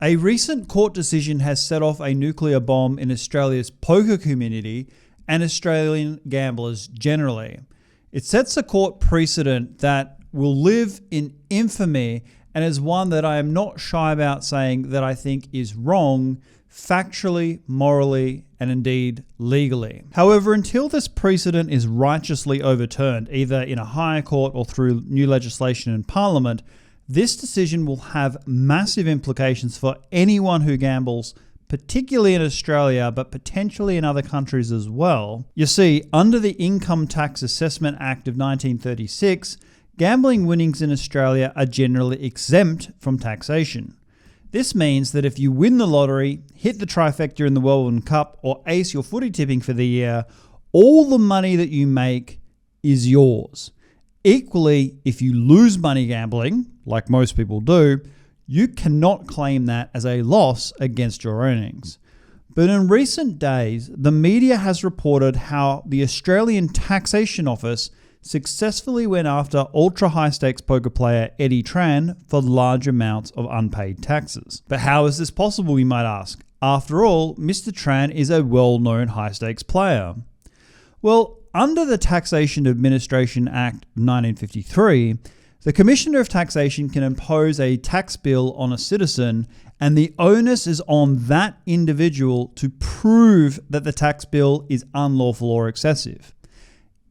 A recent court decision has set off a nuclear bomb in Australia's poker community and Australian gamblers generally. It sets a court precedent that will live in infamy and is one that I am not shy about saying that I think is wrong, factually, morally, and indeed legally. However, until this precedent is righteously overturned, either in a higher court or through new legislation in Parliament, this decision will have massive implications for anyone who gambles, particularly in Australia, but potentially in other countries as well. You see, under the Income Tax Assessment Act of 1936, gambling winnings in Australia are generally exempt from taxation. This means that if you win the lottery, hit the trifecta in the World Cup, or ace your footy tipping for the year, all the money that you make is yours. Equally, if you lose money gambling, like most people do, you cannot claim that as a loss against your earnings. But in recent days, the media has reported how the Australian Taxation Office successfully went after ultra-high stakes poker player Eddie Tran for large amounts of unpaid taxes. But how is this possible, you might ask? After all, Mr Tran is a well-known high stakes player. Well, under the Taxation Administration Act 1953, the Commissioner of Taxation can impose a tax bill on a citizen, and the onus is on that individual to prove that the tax bill is unlawful or excessive.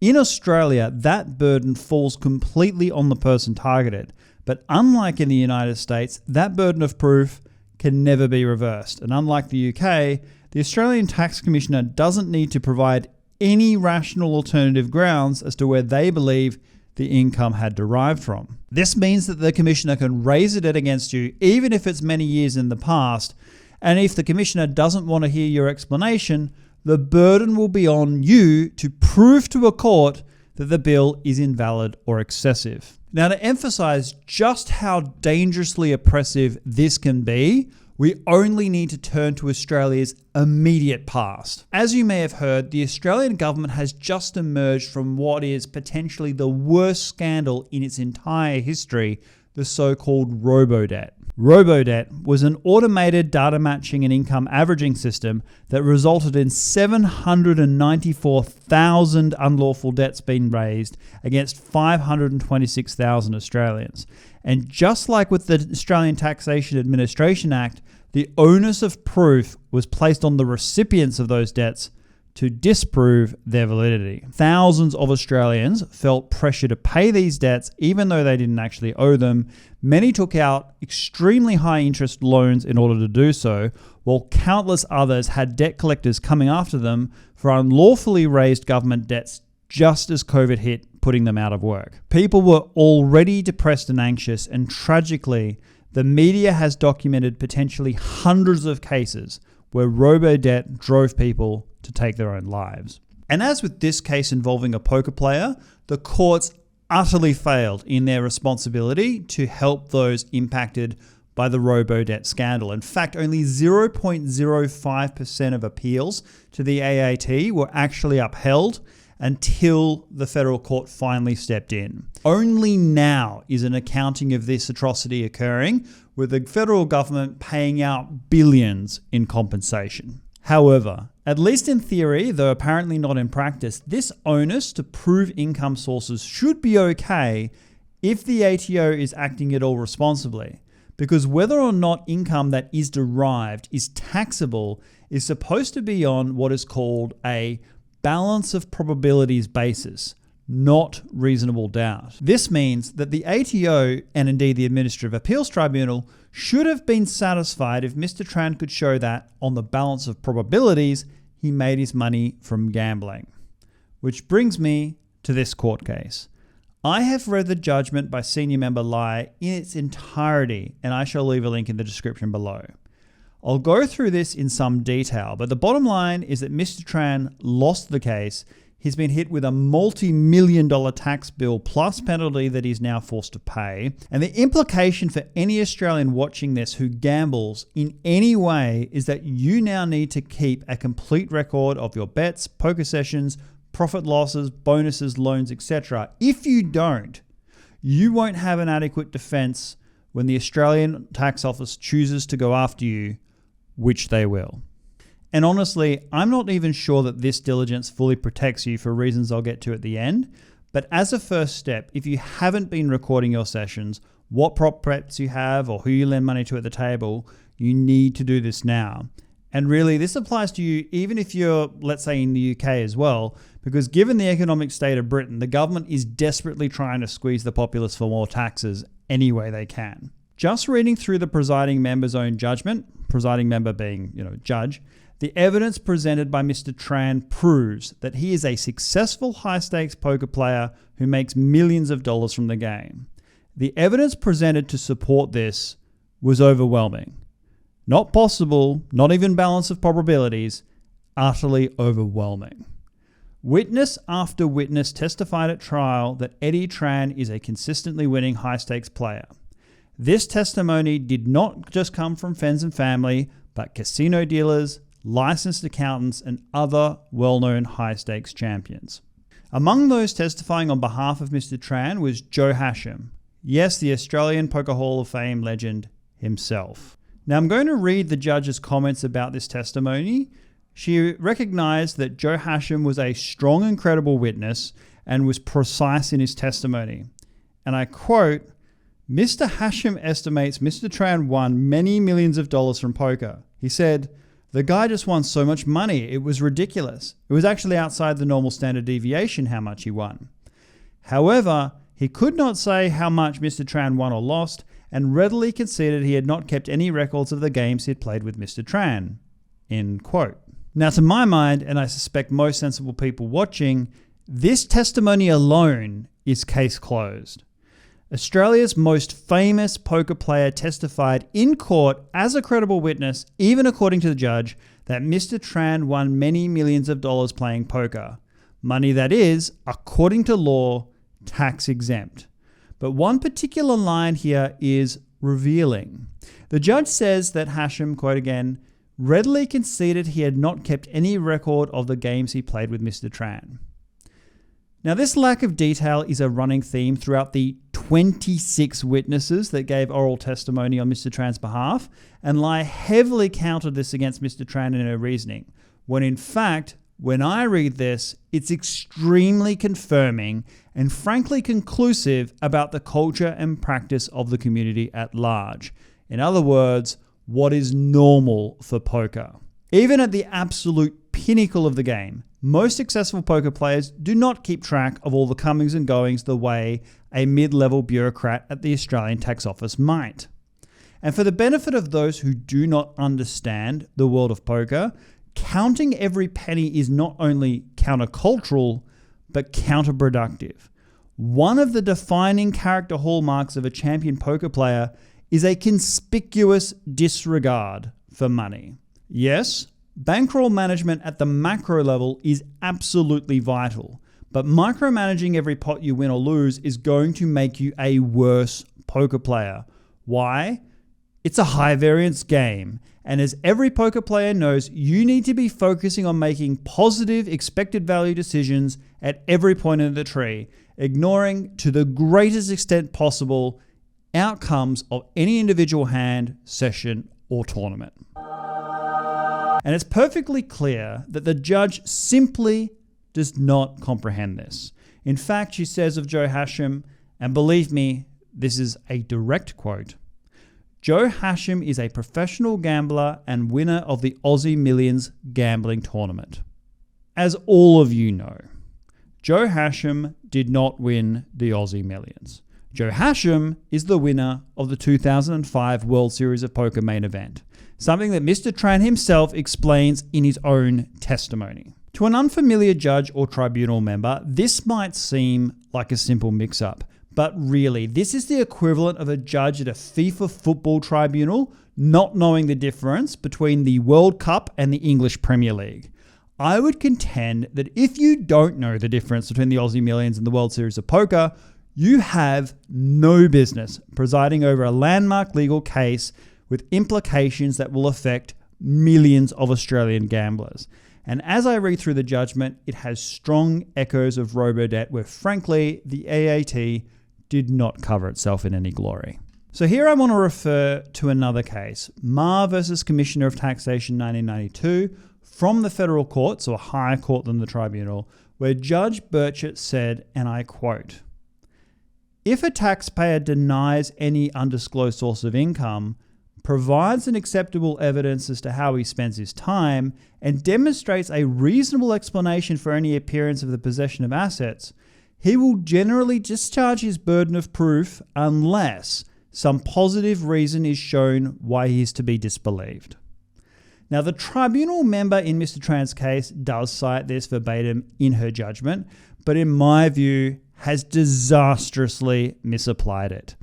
In Australia, that burden falls completely on the person targeted, but unlike in the United States, that burden of proof can never be reversed. And unlike the UK, the Australian Tax Commissioner doesn't need to provide any rational alternative grounds as to where they believe the income had derived from. This means that the Commissioner can raise a debt against you even if it's many years in the past, and if the Commissioner doesn't want to hear your explanation, the burden will be on you to prove to a court that the bill is invalid or excessive. Now, to emphasize just how dangerously oppressive this can be, we only need to turn to Australia's immediate past. As you may have heard, the Australian government has just emerged from what is potentially the worst scandal in its entire history, the so-called Robo Debt. Robo Debt was an automated data matching and income averaging system that resulted in 794,000 unlawful debts being raised against 526,000 Australians. And just like with the Australian Taxation Administration Act, the onus of proof was placed on the recipients of those debts to disprove their validity. Thousands of Australians felt pressure to pay these debts even though they didn't actually owe them. Many took out extremely high interest loans in order to do so, while countless others had debt collectors coming after them for unlawfully raised government debts just as COVID hit, putting them out of work. People were already depressed and anxious, and tragically, the media has documented potentially hundreds of cases where robo-debt drove people to take their own lives. And as with this case involving a poker player, the courts utterly failed in their responsibility to help those impacted by the robo-debt scandal. In fact, only 0.05% of appeals to the AAT were actually upheld until the federal court finally stepped in. Only now is an accounting of this atrocity occurring, with the federal government paying out billions in compensation. However, at least in theory, though apparently not in practice, this onus to prove income sources should be okay if the ATO is acting at all responsibly, because whether or not income that is derived is taxable is supposed to be on what is called a balance of probabilities basis, not reasonable doubt. This means that the ATO, and indeed the Administrative Appeals Tribunal, should have been satisfied if Mr Tran could show that, on the balance of probabilities, he made his money from gambling. Which brings me to this court case. I have read the judgment by Senior Member Lai in its entirety, and I shall leave a link in the description below. I'll go through this in some detail, but the bottom line is that Mr Tran lost the case. He's been hit with a multi-million-dollar tax bill plus penalty that he's now forced to pay. And the implication for any Australian watching this who gambles in any way is that you now need to keep a complete record of your bets, poker sessions, profit losses, bonuses, loans, etc. If you don't, you won't have an adequate defense when the Australian Tax Office chooses to go after you, which they will. And honestly, I'm not even sure that this diligence fully protects you for reasons I'll get to at the end. But as a first step, if you haven't been recording your sessions, what prop preps you have or who you lend money to at the table, you need to do this now. And really, this applies to you even if you're, let's say, in the UK as well, because given the economic state of Britain, the government is desperately trying to squeeze the populace for more taxes any way they can. Just reading through the presiding member's own judgment, presiding member being, judge, the evidence presented by Mr Tran proves that he is a successful high-stakes poker player who makes millions of dollars from the game. The evidence presented to support this was overwhelming. Not possible, not even balance of probabilities, utterly overwhelming. Witness after witness testified at trial that Eddie Tran is a consistently winning high-stakes player. This testimony did not just come from friends and family, but casino dealers, licensed accountants, and other well-known high-stakes champions. Among those testifying on behalf of Mr Tran was Joe Hasham. Yes, the Australian Poker Hall of Fame legend himself. Now I'm going to read the judge's comments about this testimony. She recognized that Joe Hasham was a strong and credible witness and was precise in his testimony. And I quote, "Mr. Hasham estimates Mr. Tran won many millions of dollars from poker. He said, the guy just won so much money, it was ridiculous. It was actually outside the normal standard deviation how much he won. However, he could not say how much Mr. Tran won or lost, and readily conceded he had not kept any records of the games he had played with Mr. Tran." End quote. Now, to my mind, and I suspect most sensible people watching, this testimony alone is case closed. Australia's most famous poker player testified in court as a credible witness, even according to the judge, that Mr. Tran won many millions of dollars playing poker. Money that is, according to law, tax exempt. But one particular line here is revealing. The judge says that Hasham, quote again, readily conceded he had not kept any record of the games he played with Mr. Tran. Now, this lack of detail is a running theme throughout the 26 witnesses that gave oral testimony on Mr. Tran's behalf, and lie heavily counted this against Mr. Tran in her reasoning, when in fact, when I read this, it's extremely confirming and frankly conclusive about the culture and practice of the community at large. In other words, what is normal for poker. Even at the absolute pinnacle of the game, most successful poker players do not keep track of all the comings and goings the way a mid-level bureaucrat at the Australian Tax Office might. And for the benefit of those who do not understand the world of poker, counting every penny is not only countercultural, but counterproductive. One of the defining character hallmarks of a champion poker player is a conspicuous disregard for money. Yes, bankroll management at the macro level is absolutely vital, but micromanaging every pot you win or lose is going to make you a worse poker player. Why? It's a high variance game, and as every poker player knows, you need to be focusing on making positive expected value decisions at every point in the tree, ignoring to the greatest extent possible outcomes of any individual hand, session, or tournament. And it's perfectly clear that the judge simply does not comprehend this. In fact, she says of Joe Hasham, and believe me, this is a direct quote, "Joe Hasham is a professional gambler and winner of the Aussie Millions gambling tournament." As all of you know, Joe Hasham did not win the Aussie Millions. Joe Hasham is the winner of the 2005 World Series of Poker main event, something that Mr. Tran himself explains in his own testimony. To an unfamiliar judge or tribunal member, this might seem like a simple mix-up, but really, this is the equivalent of a judge at a FIFA football tribunal not knowing the difference between the World Cup and the English Premier League. I would contend that if you don't know the difference between the Aussie Millions and the World Series of Poker, you have no business presiding over a landmark legal case with implications that will affect millions of Australian gamblers. And as I read through the judgment, it has strong echoes of Robo Debt, where frankly, the AAT did not cover itself in any glory. So here I want to refer to another case, Marr versus Commissioner of Taxation 1992, from the federal court, so a higher court than the tribunal, where Judge Burchett said, and I quote, "If a taxpayer denies any undisclosed source of income, provides an acceptable evidence as to how he spends his time, and demonstrates a reasonable explanation for any appearance of the possession of assets, he will generally discharge his burden of proof unless some positive reason is shown why he is to be disbelieved." Now, the tribunal member in Mr Tran's case does cite this verbatim in her judgment, but in my view has disastrously misapplied it.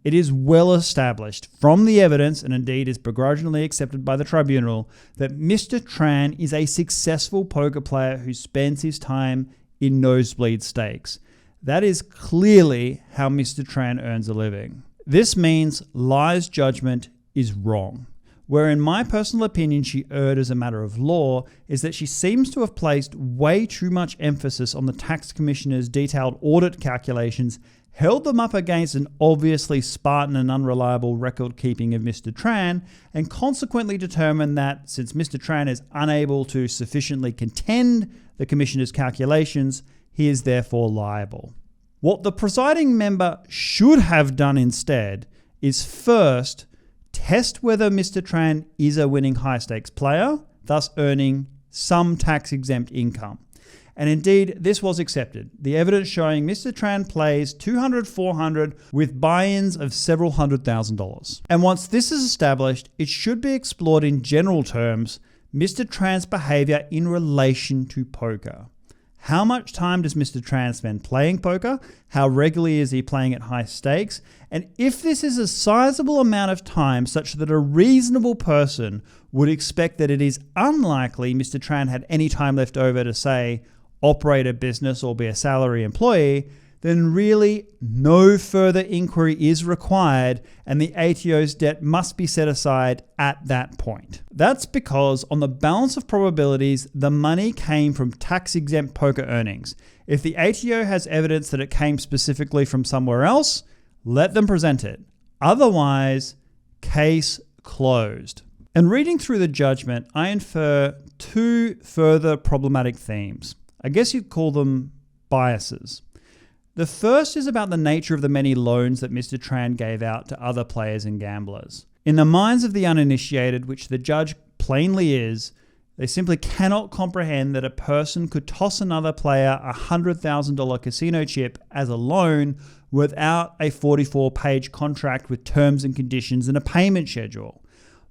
It is well established from the evidence, and indeed is begrudgingly accepted by the tribunal, that Mr Tran is a successful poker player who spends his time in nosebleed stakes. That is clearly how Mr Tran earns a living. This means Lai's judgment is wrong. Where in my personal opinion she erred as a matter of law is that she seems to have placed way too much emphasis on the tax commissioner's detailed audit calculations, held them up against an obviously Spartan and unreliable record keeping of Mr Tran, and consequently determined that since Mr Tran is unable to sufficiently contend the commissioner's calculations, he is therefore liable. What the presiding member should have done instead is first test whether Mr Tran is a winning high-stakes player, thus earning some tax-exempt income. And indeed, this was accepted. The evidence showing Mr Tran plays 200, 400 with buy-ins of several $100,000. And once this is established, it should be explored in general terms, Mr Tran's behavior in relation to poker. How much time does Mr Tran spend playing poker? How regularly is he playing at high stakes? And if this is a sizable amount of time such that a reasonable person would expect that it is unlikely Mr Tran had any time left over to, say, operate a business or be a salary employee, then really no further inquiry is required and the ATO's debt must be set aside at that point. That's because on the balance of probabilities, the money came from tax-exempt poker earnings. If the ATO has evidence that it came specifically from somewhere else, let them present it. Otherwise, case closed. And reading through the judgment, I infer two further problematic themes. I guess you'd call them biases. The first is about the nature of the many loans that Mr Tran gave out to other players and gamblers. In the minds of the uninitiated, which the judge plainly is, they simply cannot comprehend that a person could toss another player a $100,000 casino chip as a loan without a 44-page contract with terms and conditions and a payment schedule.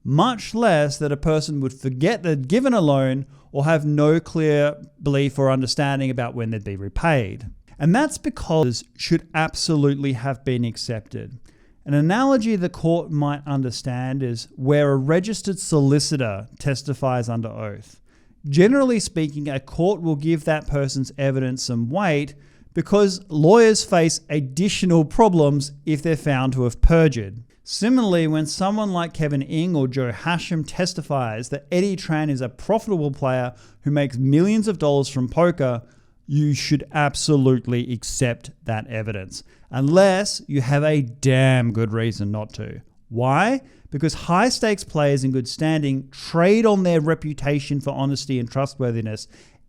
Much less that a person would forget they'd given a loan or have no clear belief or understanding about when they'd be repaid. And that's because should absolutely have been accepted. An analogy the court might understand is where a registered solicitor testifies under oath. Generally speaking, a court will give that person's evidence some weight because lawyers face additional problems if they're found to have perjured. Similarly, when someone like Kevin Ng or Joe Hasham testifies that Eddie Tran is a profitable player who makes millions of dollars from poker, you should absolutely accept that evidence, unless you have a damn good reason not to. Why? Because high-stakes players in good standing trade on their reputation for honesty and trustworthiness.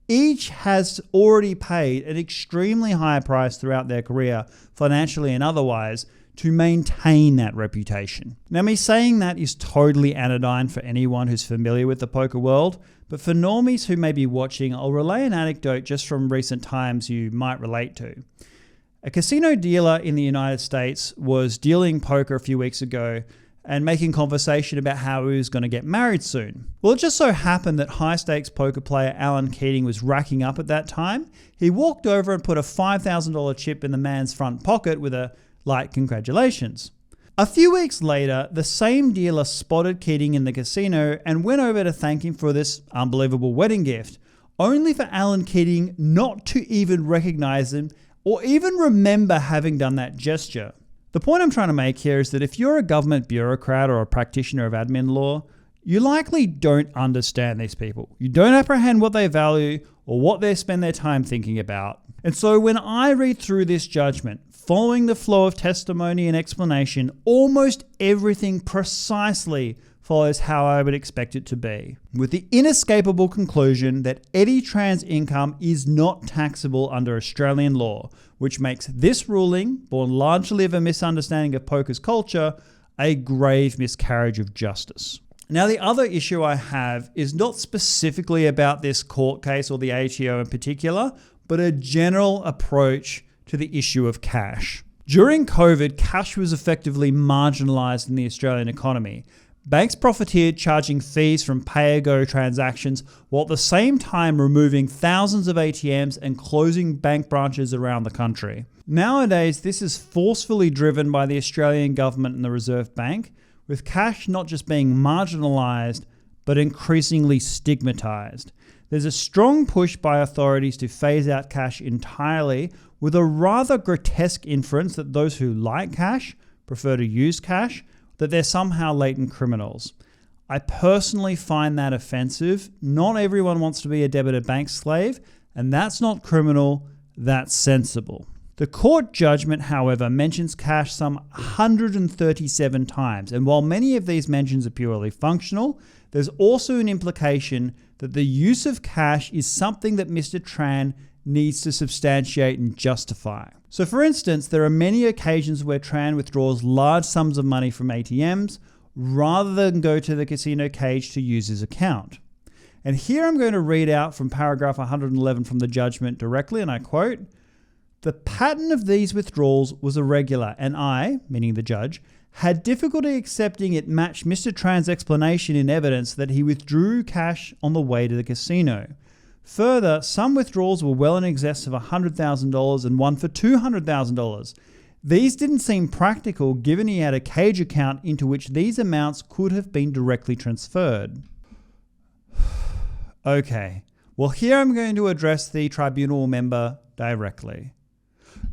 Each has already paid an extremely high price throughout their career, financially and otherwise, to maintain that reputation. Now, me saying that is totally anodyne for anyone who's familiar with the poker world, but for normies who may be watching, I'll relay an anecdote just from recent times you might relate to. A casino dealer in the United States was dealing poker a few weeks ago and making conversation about how he was going to get married soon. Well, it just so happened that high-stakes poker player Alan Keating was racking up at that time. He walked over and put a $5,000 chip in the man's front pocket with a light congratulations. A few weeks later, the same dealer spotted Keating in the casino and went over to thank him for this unbelievable wedding gift, only for Alan Keating not to even recognize him or even remember having done that gesture. The point I'm trying to make here is that if you're a government bureaucrat or a practitioner of admin law, you likely don't understand these people. You don't apprehend what they value or what they spend their time thinking about. And so when I read through this judgment, following the flow of testimony and explanation, almost everything precisely follows how I would expect it to be, with the inescapable conclusion that Eddie Tran's income is not taxable under Australian law, which makes this ruling, born largely of a misunderstanding of poker's culture, a grave miscarriage of justice. Now, the other issue I have is not specifically about this court case or the ATO in particular, but a general approach to the issue of cash. During COVID, cash was effectively marginalised in the Australian economy. Banks profiteered charging fees from pay-as-go transactions while at the same time removing thousands of ATMs and closing bank branches around the country. Nowadays, this is forcefully driven by the Australian government and the Reserve Bank, with cash not just being marginalised, but increasingly stigmatised. There's a strong push by authorities to phase out cash entirely, with a rather grotesque inference that those who like cash prefer to use cash, that they're somehow latent criminals. I personally find that offensive. Not everyone wants to be a debtor bank slave, and that's not criminal, that's sensible. The court judgment, however, mentions cash some 137 times, and while many of these mentions are purely functional, there's also an implication that the use of cash is something that Mr Tran needs to substantiate and justify. So for instance, there are many occasions where Tran withdraws large sums of money from ATMs rather than go to the casino cage to use his account. And here I'm going to read out from paragraph 111 from the judgment directly, and I quote, "The pattern of these withdrawals was irregular, and I," meaning the judge, "had difficulty accepting it matched Mr Tran's explanation in evidence that he withdrew cash on the way to the casino. Further, some withdrawals were well in excess of $100,000 and one for $200,000. These didn't seem practical given he had a cage account into which these amounts could have been directly transferred." Okay, well here I'm going to address the tribunal member directly.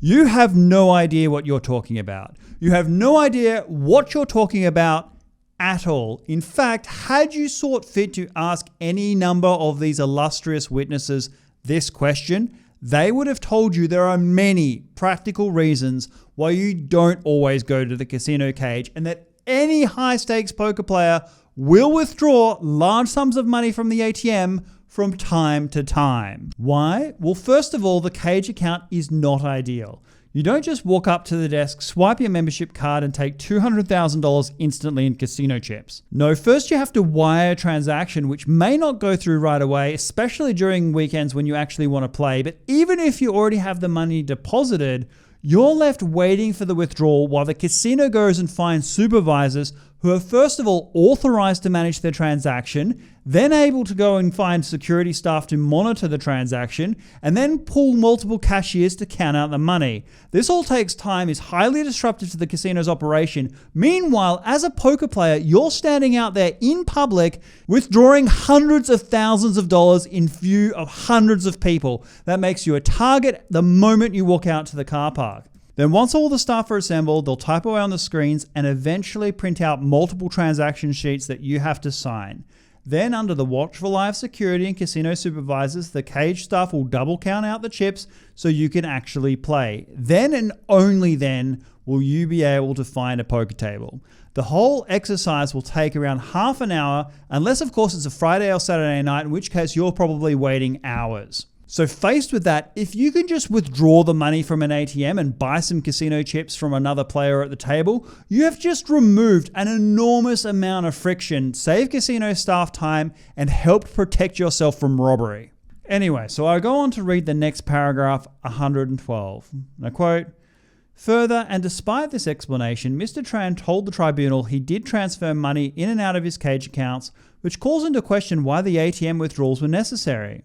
You have no idea what you're talking about. You have no idea what you're talking about at all. In fact, had you sought fit to ask any number of these illustrious witnesses this question, they would have told you there are many practical reasons why you don't always go to the casino cage, and that any high-stakes poker player will withdraw large sums of money from the ATM from time to time. Why? Well, first of all, the cage account is not ideal. You don't just walk up to the desk, swipe your membership card and take $200,000 instantly in casino chips. No, first you have to wire a transaction which may not go through right away, especially during weekends when you actually want to play. But even if you already have the money deposited, you're left waiting for the withdrawal while the casino goes and finds supervisors who are first of all authorized to manage their transaction, then able to go and find security staff to monitor the transaction, and then pull multiple cashiers to count out the money. This all takes time, is highly disruptive to the casino's operation. Meanwhile, as a poker player, you're standing out there in public withdrawing hundreds of thousands of dollars in view of hundreds of people. That makes you a target the moment you walk out to the car park. Then once all the staff are assembled, they'll type away on the screens and eventually print out multiple transaction sheets that you have to sign. Then under the watchful eye of security and casino supervisors, the cage staff will double count out the chips so you can actually play. Then and only then will you be able to find a poker table. The whole exercise will take around half an hour, unless of course it's a Friday or Saturday night, in which case you're probably waiting hours. So faced with that, if you can just withdraw the money from an ATM and buy some casino chips from another player at the table, you have just removed an enormous amount of friction, saved casino staff time, and helped protect yourself from robbery. Anyway, so I go on to read the next paragraph, 112. And I quote, "Further, and despite this explanation, Mr Tran told the tribunal he did transfer money in and out of his cage accounts, which calls into question why the ATM withdrawals were necessary.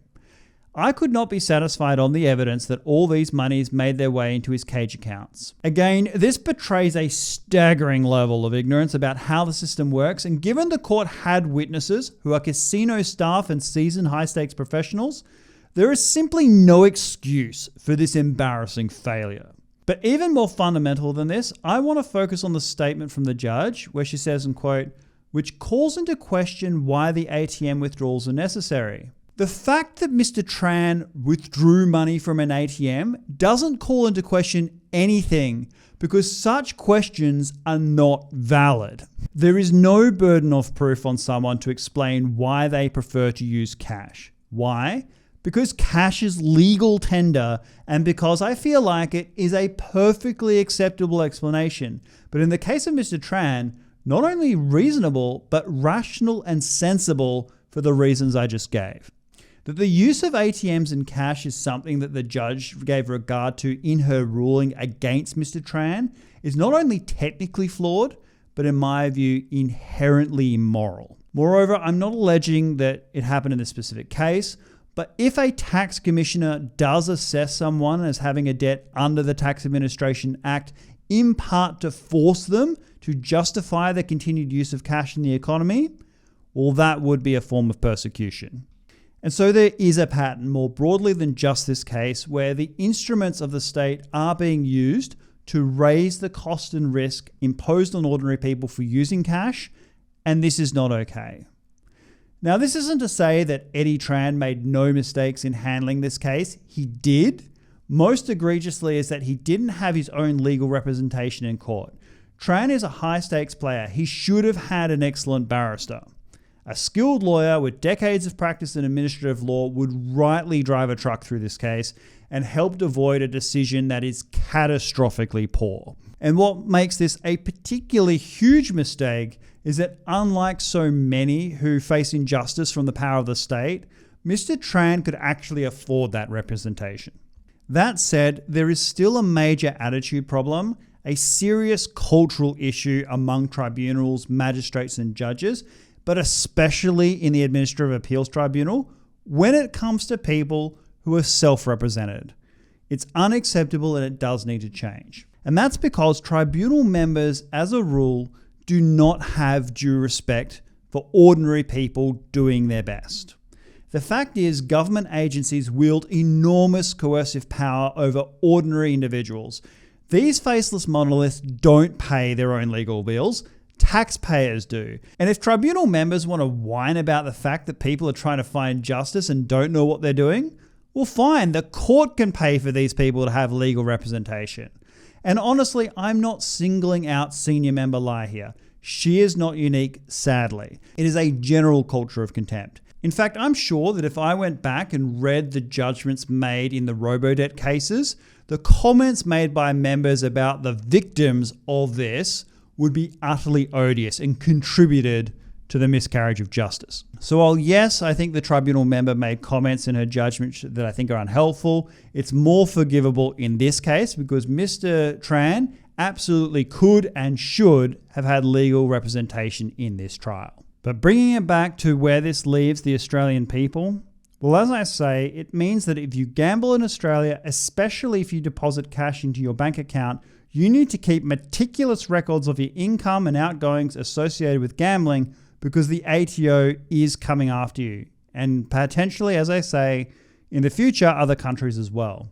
I could not be satisfied on the evidence that all these monies made their way into his cage accounts." Again, this betrays a staggering level of ignorance about how the system works, and given the court had witnesses who are casino staff and seasoned high-stakes professionals, there is simply no excuse for this embarrassing failure. But even more fundamental than this, I want to focus on the statement from the judge where she says, and quote, "which calls into question why the ATM withdrawals are necessary." The fact that Mr Tran withdrew money from an ATM doesn't call into question anything because such questions are not valid. There is no burden of proof on someone to explain why they prefer to use cash. Why? Because cash is legal tender and because I feel like it is a perfectly acceptable explanation. But in the case of Mr Tran, not only reasonable, but rational and sensible for the reasons I just gave. That the use of ATMs and cash is something that the judge gave regard to in her ruling against Mr Tran is not only technically flawed, but in my view, inherently immoral. Moreover, I'm not alleging that it happened in this specific case, but if a tax commissioner does assess someone as having a debt under the Tax Administration Act, in part to force them to justify the continued use of cash in the economy, well, that would be a form of persecution. And so there is a pattern more broadly than just this case where the instruments of the state are being used to raise the cost and risk imposed on ordinary people for using cash, and this is not okay. Now, this isn't to say that Eddie Tran made no mistakes in handling this case. He did. Most egregiously is that he didn't have his own legal representation in court. Tran is a high-stakes player. He should have had an excellent barrister. A skilled lawyer with decades of practice in administrative law would rightly drive a truck through this case and helped avoid a decision that is catastrophically poor. And what makes this a particularly huge mistake is that unlike so many who face injustice from the power of the state, Mr Tran could actually afford that representation. That said, there is still a major attitude problem, a serious cultural issue among tribunals, magistrates and judges, but especially in the Administrative Appeals Tribunal, when it comes to people who are self-represented. It's unacceptable and it does need to change. And that's because tribunal members, as a rule, do not have due respect for ordinary people doing their best. The fact is, government agencies wield enormous coercive power over ordinary individuals. These faceless monoliths don't pay their own legal bills. Taxpayers do. And if tribunal members want to whine about the fact that people are trying to find justice and don't know what they're doing, well, fine, the court can pay for these people to have legal representation. And honestly, I'm not singling out senior member Lai here. She is not unique, sadly. It is a general culture of contempt. In fact, I'm sure that if I went back and read the judgments made in the Robo Debt cases, the comments made by members about the victims of this would be utterly odious and contributed to the miscarriage of justice. So while yes, I think the tribunal member made comments in her judgment that I think are unhelpful, it's more forgivable in this case because Mr Tran absolutely could and should have had legal representation in this trial. But bringing it back to where this leaves the Australian people, well, as I say, it means that if you gamble in Australia, especially if you deposit cash into your bank account, you need to keep meticulous records of your income and outgoings associated with gambling because the ATO is coming after you. And potentially, as I say, in the future, other countries as well.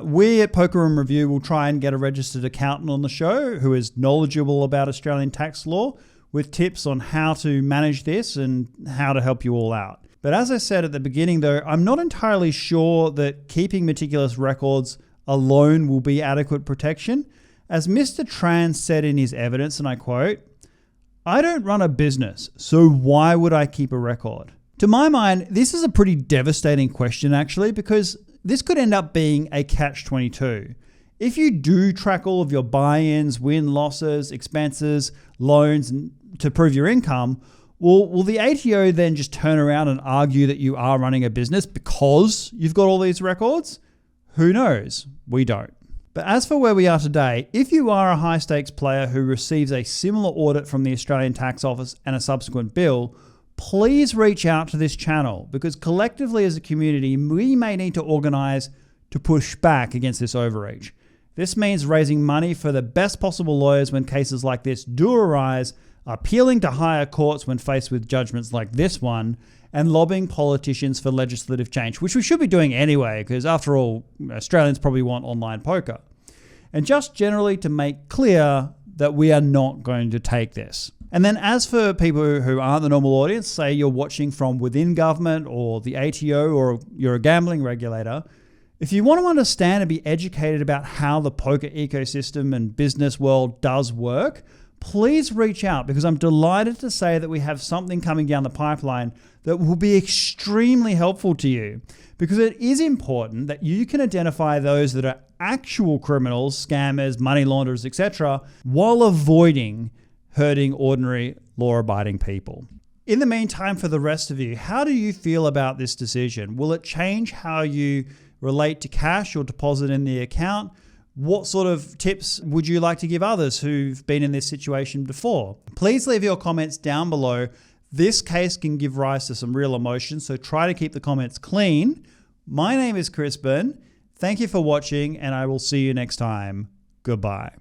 We at Poker Room Review will try and get a registered accountant on the show who is knowledgeable about Australian tax law with tips on how to manage this and how to help you all out. But as I said at the beginning though, I'm not entirely sure that keeping meticulous records alone will be adequate protection. As Mr Tran said in his evidence, and I quote, "I don't run a business, so why would I keep a record?" To my mind, this is a pretty devastating question actually, because this could end up being a catch-22. If you do track all of your buy-ins, win-losses, expenses, loans to prove your income, will the ATO then just turn around and argue that you are running a business because you've got all these records? Who knows? We don't. But as for where we are today, if you are a high-stakes player who receives a similar audit from the Australian Tax Office and a subsequent bill, please reach out to this channel because collectively as a community, we may need to organise to push back against this overreach. This means raising money for the best possible lawyers when cases like this do arise, appealing to higher courts when faced with judgments like this one, and lobbying politicians for legislative change, which we should be doing anyway, because after all, Australians probably want online poker. And just generally to make clear that we are not going to take this. And then as for people who aren't the normal audience, say you're watching from within government or the ATO or you're a gambling regulator, if you want to understand and be educated about how the poker ecosystem and business world does work, please reach out, because I'm delighted to say that we have something coming down the pipeline that will be extremely helpful to you, because it is important that you can identify those that are actual criminals, scammers, money launderers, etc., while avoiding hurting ordinary law-abiding people. In the meantime, for the rest of you, how do you feel about this decision? Will it change how you relate to cash or deposit in the account? What sort of tips would you like to give others who've been in this situation before? Please leave your comments down below. This case can give rise to some real emotion, so try to keep the comments clean. My name is Crispin. Thank you for watching, and I will see you next time. Goodbye.